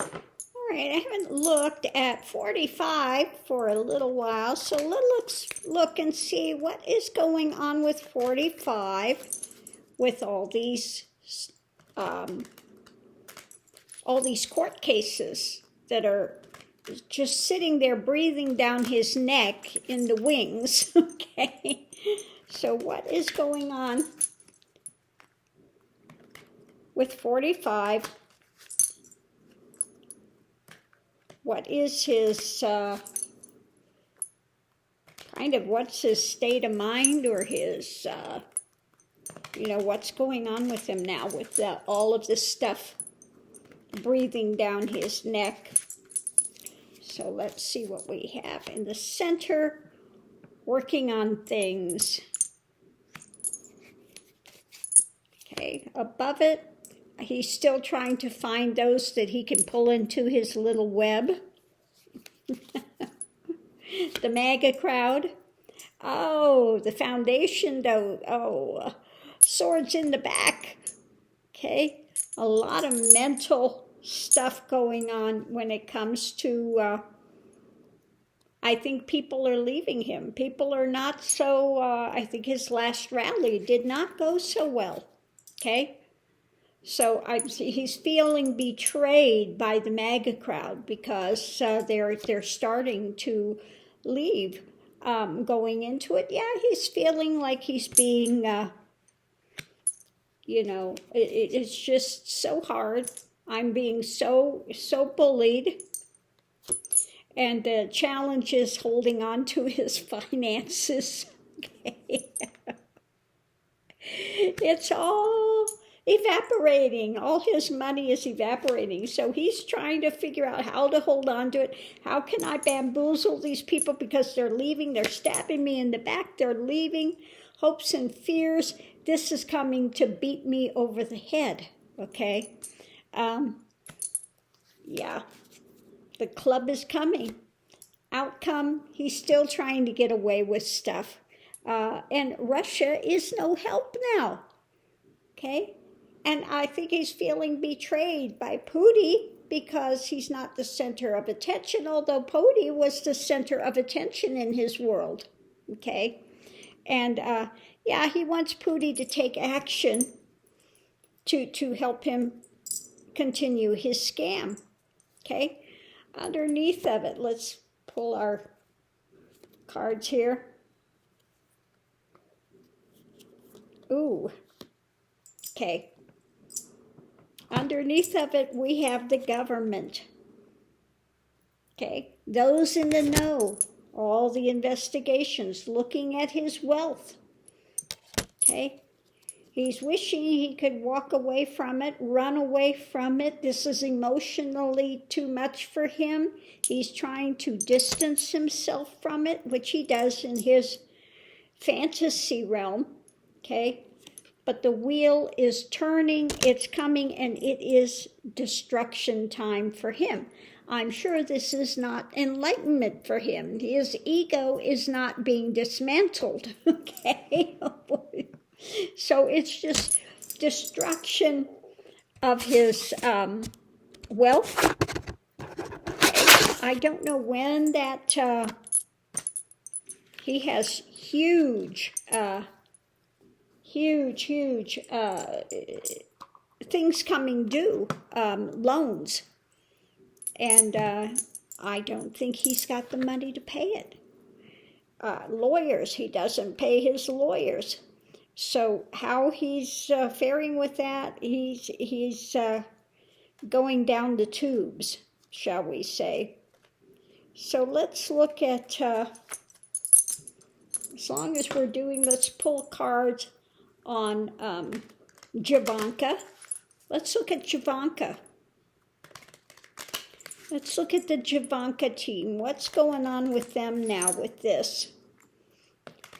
All right, I haven't looked at 45 for a little while, so let's look and see what is going on with 45 with all these court cases that are just sitting there breathing down his neck in the wings. Okay, so what is going on with 45? What is his what's his state of mind, or his what's going on with him now with all of this stuff breathing down his neck? So let's see what we have in the center, working on things. Okay, above it, he's still trying to find those that he can pull into his little web. The MAGA crowd. Oh, the foundation, though. Oh, swords in the back. Okay, a lot of mental stuff going on when it comes to, I think people are leaving him. People are not so, I think his last rally did not go so well, okay? So he's feeling betrayed by the MAGA crowd because they're starting to leave. Going into it, yeah, he's feeling like he's being, it's just so hard. I'm being so bullied, and the challenge is holding on to his finances. Okay. It's all evaporating. All his money is evaporating. So he's trying to figure out how to hold on to it. How can I bamboozle these people because they're leaving? They're stabbing me in the back. They're leaving. Hopes and fears. This is coming to beat me over the head. Okay. Yeah, the club is coming. Outcome, he's still trying to get away with stuff. And Russia is no help now. Okay? And I think he's feeling betrayed by Putin because he's not the center of attention, although Putin was the center of attention in his world. Okay? And yeah, he wants Putin to take action to help him continue his scam. Okay, underneath of it, let's pull our cards here. Ooh, okay. Underneath of it, we have the government. Okay, those in the know, all the investigations, looking at his wealth. Okay. He's wishing he could walk away from it, run away from it. This is emotionally too much for him. He's trying to distance himself from it, which he does in his fantasy realm, okay? But the wheel is turning, it's coming, and it is destruction time for him. I'm sure this is not enlightenment for him. His ego is not being dismantled, okay? So it's just destruction of his wealth. I don't know when that he has huge things coming due, loans, and I don't think he's got the money to pay it. Lawyers, he doesn't pay his lawyers. So how he's faring with that, he's going down the tubes, shall we say. So let's look at, as long as we're doing, let's pull cards on Javanka. Let's look at Javanka. Let's look at the Javanka team. What's going on with them now with this?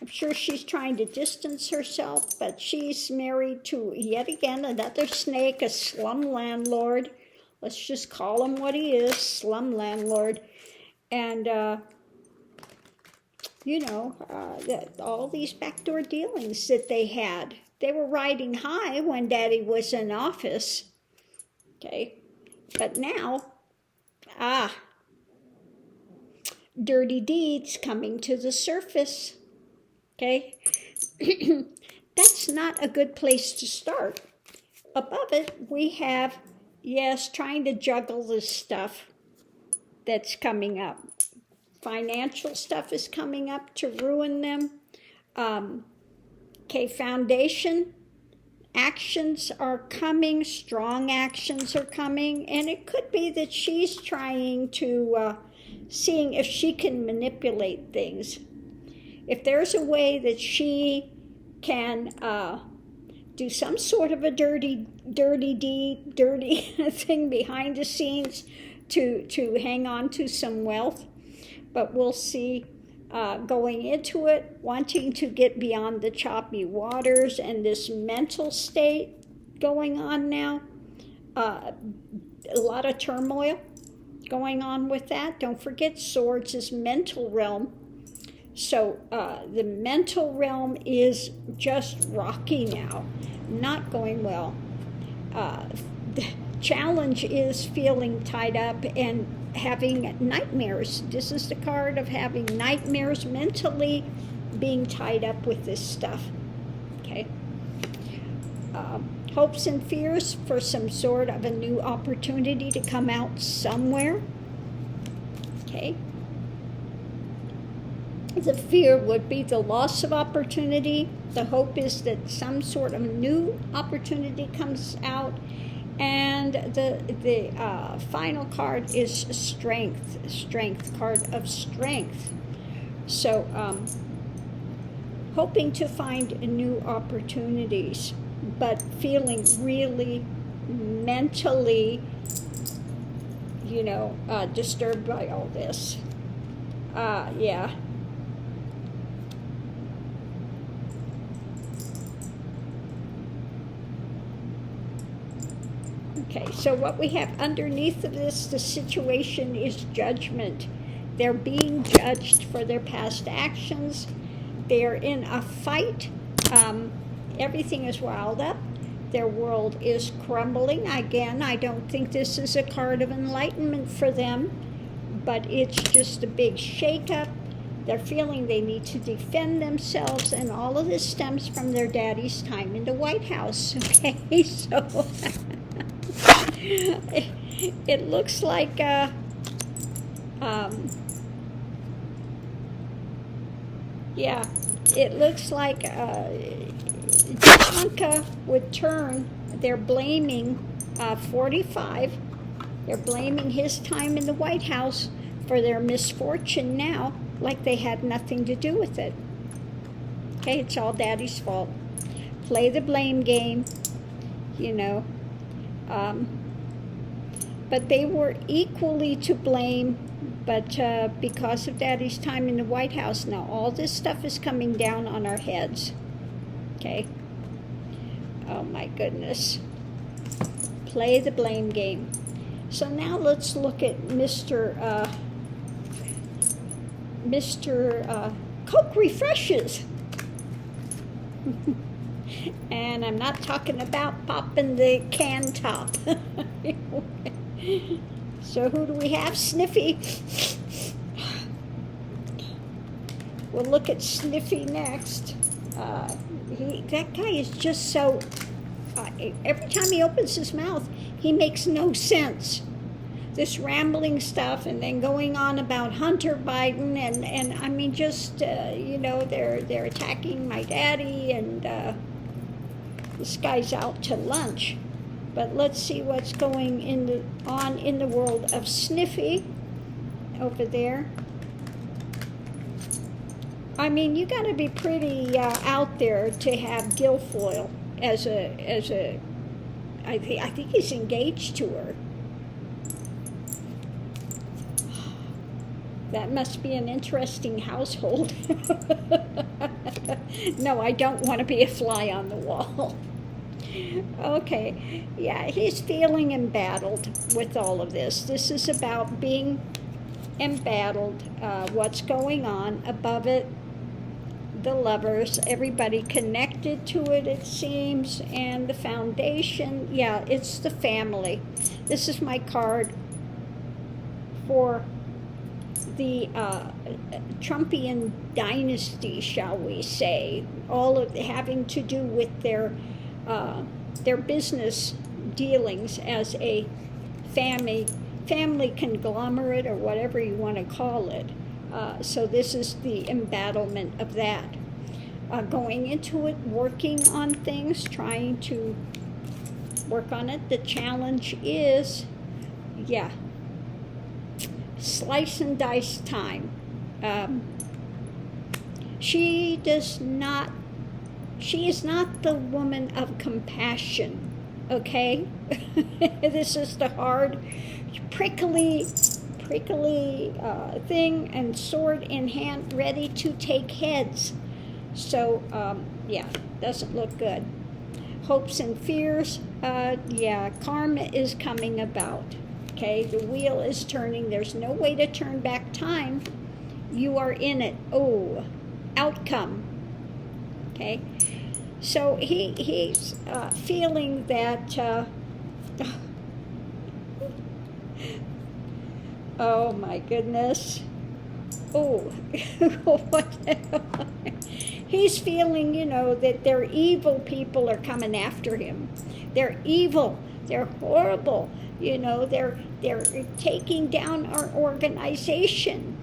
I'm sure she's trying to distance herself, but she's married to, yet again, another snake, a slum landlord. Let's just call him what he is, slum landlord. And, all these backdoor dealings that they had. They were riding high when Daddy was in office. Okay, but now Dirty deeds coming to the surface. Okay? That's not a good place to start. Above it, we have, yes, trying to juggle this stuff that's coming up. Financial stuff is coming up to ruin them. Foundation actions are coming, strong actions are coming, and it could be that she's trying to, seeing if she can manipulate things. If there's a way that she can do some sort of a dirty deed, dirty thing behind the scenes to hang on to some wealth, but we'll see. Going into it, wanting to get beyond the choppy waters and this mental state going on now. A lot of turmoil going on with that. Don't forget, swords is mental realm. So the mental realm is just rocky now, not going well. The challenge is feeling tied up and having nightmares. This is the card of having nightmares, mentally being tied up with this stuff. Okay. Hopes and fears for some sort of a new opportunity to come out somewhere. Okay. The fear would be the loss of opportunity. The hope is that some sort of new opportunity comes out. And the final card is strength, card of strength. So hoping to find new opportunities, but feeling really mentally, disturbed by all this. Yeah. Okay, so what we have underneath of this, the situation is judgment. They're being judged for their past actions. They're in a fight. Everything is riled up. Their world is crumbling. Again, I don't think this is a card of enlightenment for them, but it's just a big shakeup. They're feeling they need to defend themselves, and all of this stems from their daddy's time in the White House. Okay, so it looks like it looks like Javanka would turn. They're blaming 45. They're blaming his time in the White House for their misfortune now, like they had nothing to do with it. Okay, it's all daddy's fault. Play the blame game, but they were equally to blame, but because of daddy's time in the White House, now all this stuff is coming down on our heads. Okay? Oh my goodness. Play the blame game. So now let's look at Mr. Coke Refreshes. And I'm not talking about popping the can top. So who do we have? Sniffy. We'll look at Sniffy next. That guy is just so... every time he opens his mouth, he makes no sense. This rambling stuff, and then going on about Hunter Biden, and I mean, just, they're attacking my daddy, and this guy's out to lunch. But let's see what's going on in the world of Sniffy over there. I mean, you got to be pretty out there to have Guilfoyle as a. I think he's engaged to her. That must be an interesting household. No, I don't want to be a fly on the wall. Okay, yeah, he's feeling embattled with all of this. This is about being embattled, what's going on above it, the lovers, everybody connected to it, it seems, and the foundation. Yeah, it's the family. This is my card for the Trumpian dynasty, shall we say, all of having to do with their business dealings as a family conglomerate, or whatever you want to call it. So this is the embattlement of that. Going into it, working on things, trying to work on it. The challenge is, yeah, slice and dice time. She is not the woman of compassion, okay? This is the hard, prickly thing, and sword in hand, ready to take heads. So, yeah, doesn't look good. Hopes and fears, yeah, karma is coming about. Okay, the wheel is turning. There's no way to turn back time. You are in it. Oh, outcome. Okay, so he's feeling that. Oh my goodness. Oh, what? He's feeling, that their evil people are coming after him. They're evil. They're horrible. They're taking down our organization.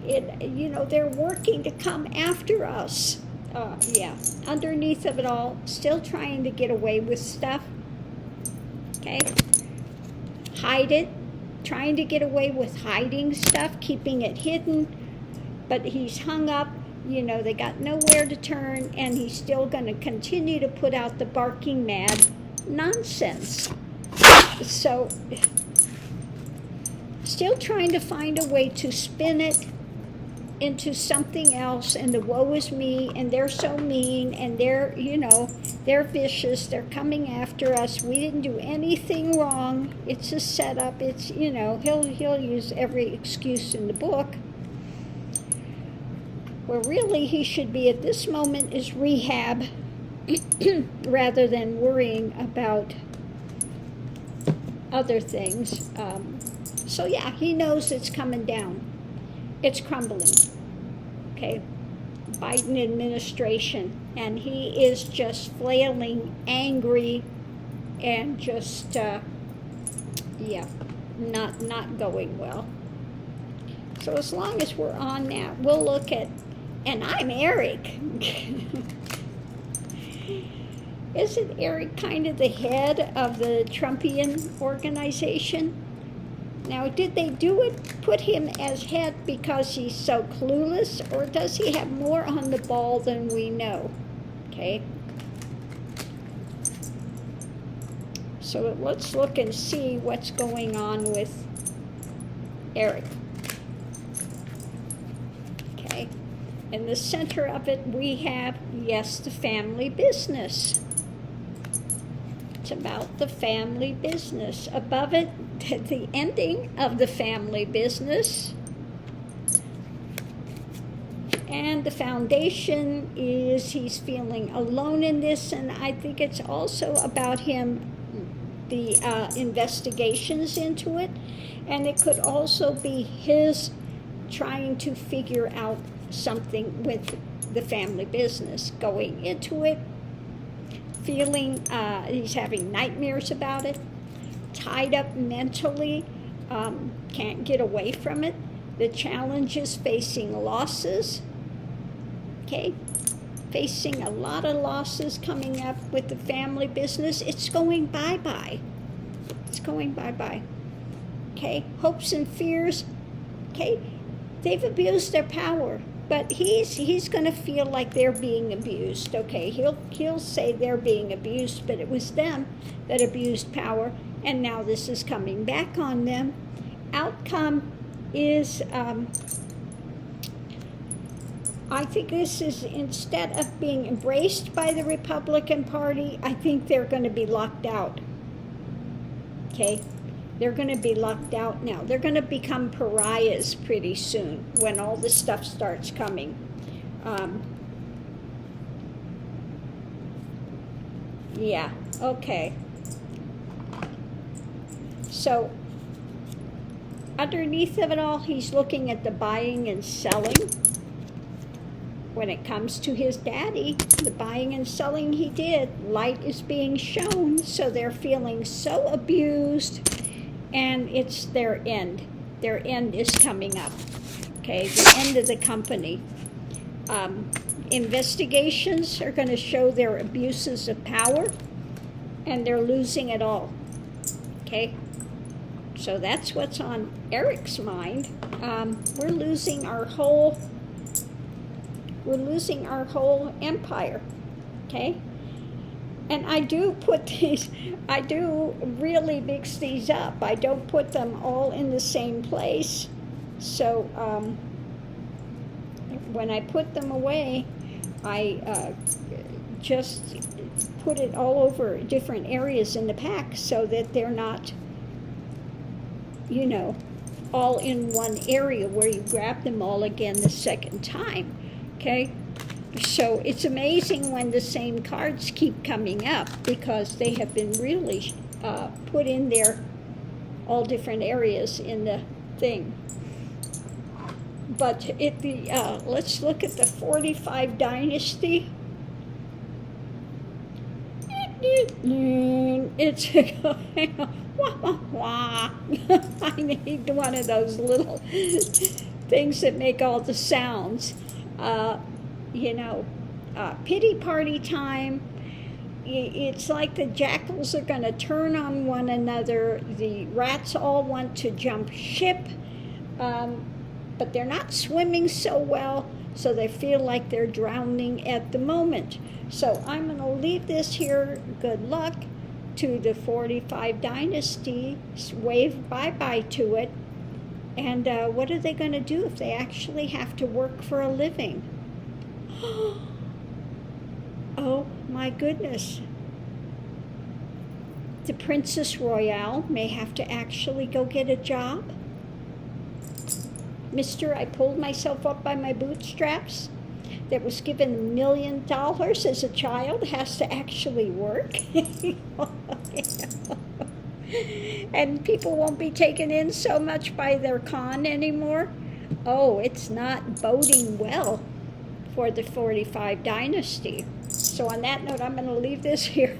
They're working to come after us. Yeah, underneath of it all, still trying to get away with stuff. Okay, hide it. Trying to get away with hiding stuff, keeping it hidden. But he's hung up. They got nowhere to turn, and he's still going to continue to put out the barking mad nonsense. So, still trying to find a way to spin it into something else, and the woe is me, and they're so mean, and they're vicious, they're coming after us, we didn't do anything wrong, it's a setup, it's, he'll use every excuse in the book. Where really he should be at this moment is rehab, rather than worrying about other things. So yeah, he knows it's coming down. It's crumbling. Okay, Biden administration, and he is just flailing, angry, and just yeah, not going well. So as long as we're on that, we'll look at, and I'm Eric. Isn't Eric kind of the head of the Trumpian organization? Now, did they do it, put him as head because he's so clueless, or does he have more on the ball than we know? Okay. So let's look and see what's going on with Eric. Okay. In the center of it, we have, yes, the family business. It's about the family business. Above it, the ending of the family business. And the foundation is he's feeling alone in this, and I think it's also about him, the investigations into it, and it could also be his trying to figure out something with the family business, going into it, feeling he's having nightmares about it, tied up mentally, can't get away from it. The challenge is facing losses, okay? Facing a lot of losses coming up with the family business. It's going bye-bye. It's going bye-bye. Okay, hopes and fears, okay? They've abused their power, but he's going to feel like they're being abused, okay? He'll say they're being abused, but it was them that abused power, and now this is coming back on them. Outcome is, I think this is, instead of being embraced by the Republican Party, I think they're going to be locked out, okay? They're going to be locked out now. They're going to become pariahs pretty soon when all this stuff starts coming. Yeah, okay. So underneath of it all, he's looking at the buying and selling. When it comes to his daddy, the buying and selling he did, light is being shown, so they're feeling so abused, and it's their end. Their end is coming up, okay? The end of the company. Investigations are going to show their abuses of power, and they're losing it all, okay? So that's what's on Eric's mind. We're losing our whole empire, okay? And I do really mix these up. I don't put them all in the same place. So when I put them away, I just put it all over different areas in the pack so that they're not, all in one area where you grab them all again the second time. Okay, so it's amazing when the same cards keep coming up because they have been really put in there, all different areas in the thing. But let's look at the 45 Dynasty. It's wah, wah, wah. I need one of those little things that make all the sounds. Pity party time. It's like the jackals are going to turn on one another. The rats all want to jump ship, but they're not swimming so well, so they feel like they're drowning at the moment. So I'm going to leave this here. Good luck to the 45 Dynasty. Wave bye-bye to it. And what are they going to do if they actually have to work for a living? Oh my goodness. The Princess Royale may have to actually go get a job. Mister, I pulled myself up by my bootstraps, that was given $1 million as a child, has to actually work. And people won't be taken in so much by their con anymore. Oh, it's not boding well for the 45 Dynasty. So on that note, I'm going to leave this here.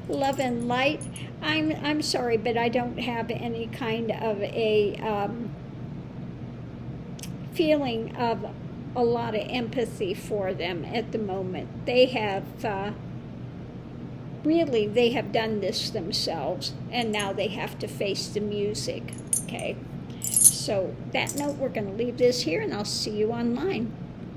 Love and light. I'm sorry, but I don't have any kind of a feeling of a lot of empathy for them at the moment. They have they have done this themselves, and now they have to face the music. Okay, so that note, we're going to leave this here, and I'll see you online.